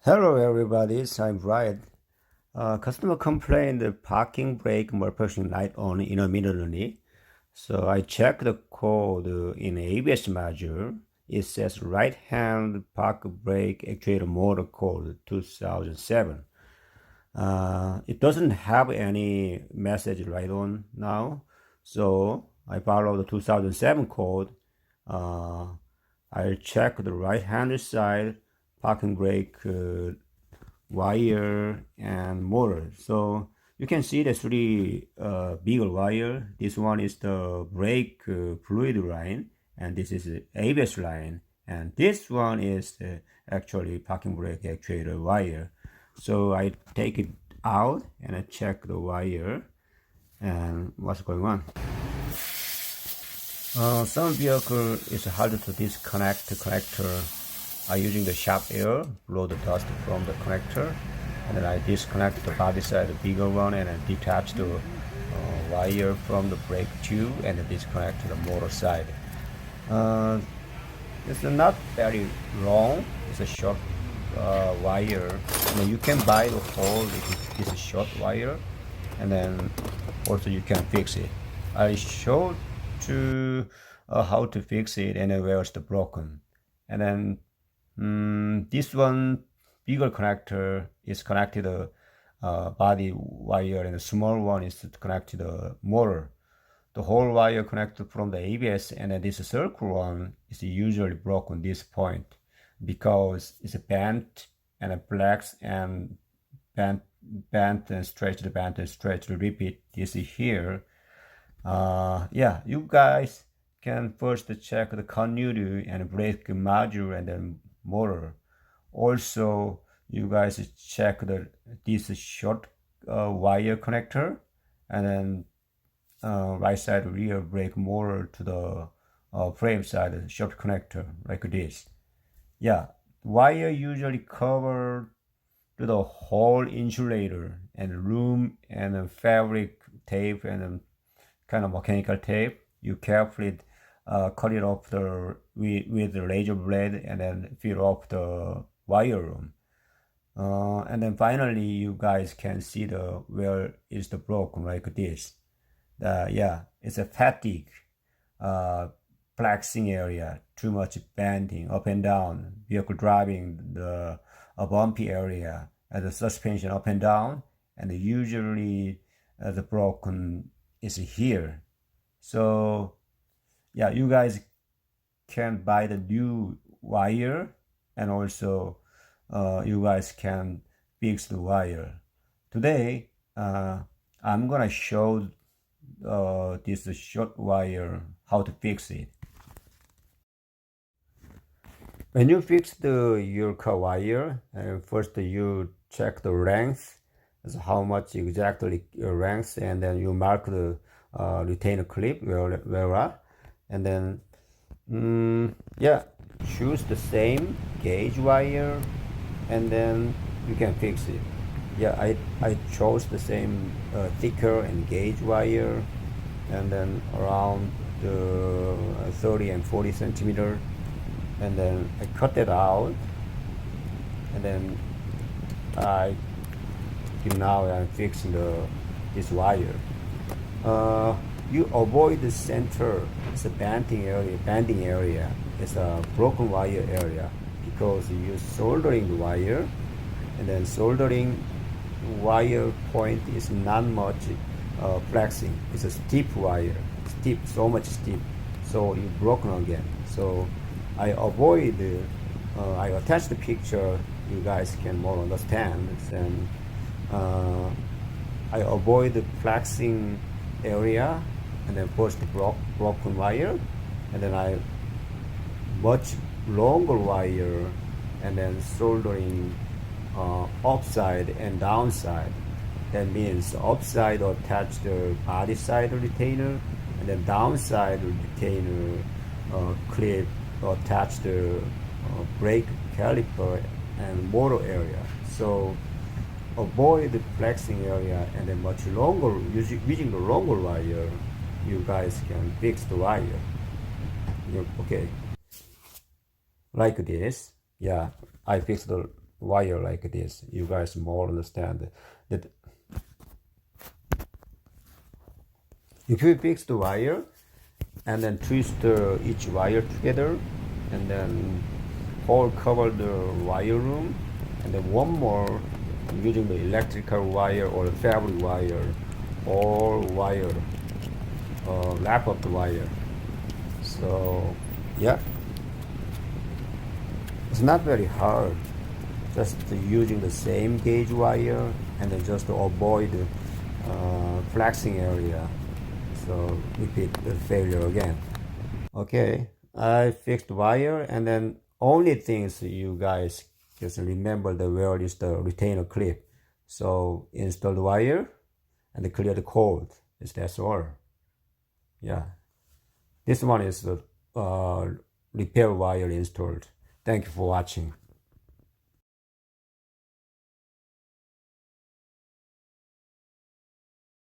Hello everybody, I'm Brian. Customer complained the parking brake malfunction light on intermittently. So I checked the code in ABS module. It says right hand park brake actuator motor code 2007. It doesn't have any message right on now. So I follow the 2007 code. I'll check the right hand side parking brake wire and motor. So you can see the three bigger wire. This one is the brake fluid line, and this is the ABS line, and this one is actually parking brake actuator wire. So I take it out and I check the wire and what's going on. Some vehicle is hard to disconnect the connector. Using the sharp air, blow the dust from the connector, and then I disconnect the body side, the bigger one, and then detach the wire from the brake tube and then disconnect the motor side. It's not very long, it's a short wire. You can buy the whole, it's a short wire, and then also you can fix it. I showed to how to fix it and then where's the broken. And then this one bigger connector is connected to body wire, and the small one is connected to the motor. The whole wire connected from the ABS, and then this circle one is usually broken this point because it's bent and it flex and bent and stretched, bent and stretched. Repeat this here. You guys can first check the continuity and brake module and then motor. Also, you guys check this short wire connector, and then right side rear brake motor to the frame side short connector like this. Wire usually cover to the whole insulator and room and fabric tape and kind of mechanical tape. You carefully cut it off with the razor blade and then fill off the wire room. And then finally you guys can see where is the broken like this. It's a fatigue, flexing area, too much bending up and down, vehicle driving a bumpy area, and the suspension up and down, and usually the broken is here. So you guys can buy the new wire, and also you guys can fix the wire. Today I'm gonna show this short wire how to fix it. When you fix your car wire, first you check the length, so how much exactly your length, and then you mark the retainer clip where are. And then choose the same gauge wire, and then you can fix it. I chose the same thicker and gauge wire, and then around the 30 and 40 centimeter, and then I cut it out, and then now I'm fixing this wire. You avoid the center, it's a bending area, it's a broken wire area, because you're soldering the wire, and then soldering wire point is not much flexing. It's a stiff wire, so much stiff, so you're broken again. So I avoid, I attach the picture, you guys can more understand, and I avoid the flexing area, and then first broken wire, and then I much longer wire, and then soldering upside and downside. That means upside attach the body side retainer, and then downside retainer clip attach the brake caliper and motor area. So avoid the flexing area, and then much longer, using the longer wire, you guys can fix the wire. Okay, like this. I fixed the wire like this. You guys more understand that. If you fix the wire and then twist each wire together and then cover the wire room, and then one more using the electrical wire or the fabric wire or wire, wrap up the wire. So yeah, it's not very hard, just using the same gauge wire and then just to avoid flexing area, so repeat the failure again. Okay, I fixed the wire, and then only things you guys just remember the where is the retainer clip. So install the wire and clear the cord. That's all. Yeah, this one is the repair wire installed. Thank you for watching.